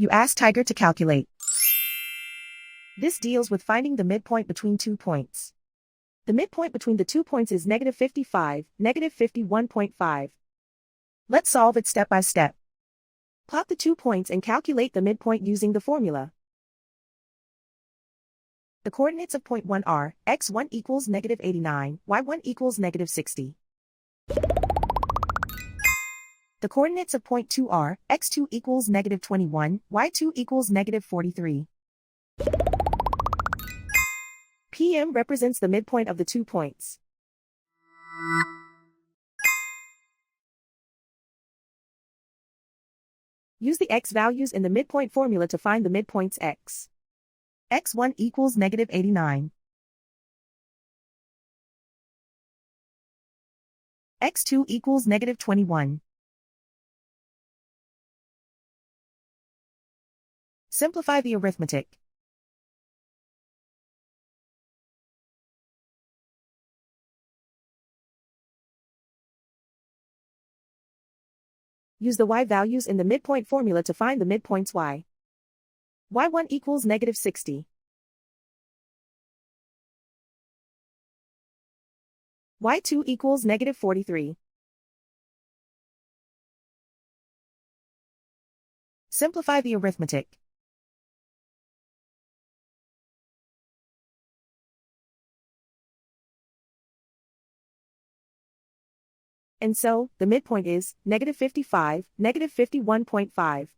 You ask Tiger to calculate. This deals with finding the midpoint between 2 points. The midpoint between the 2 points is -55, -51.5. Let's solve it step by step. Plot the 2 points and calculate the midpoint using the formula. The coordinates of point 1 are, x1 equals -89, y1 equals -60. The coordinates of point 2 are, x2 equals -21, y2 equals -43. PM represents the midpoint of the 2 points. Use the x values in the midpoint formula to find the midpoints x. x1 equals -89. x2 equals -21. Simplify the arithmetic. Use the y values in the midpoint formula to find the midpoints y. y1 equals -60. y2 equals -43. Simplify the arithmetic. And so, the midpoint is -55, -51.5.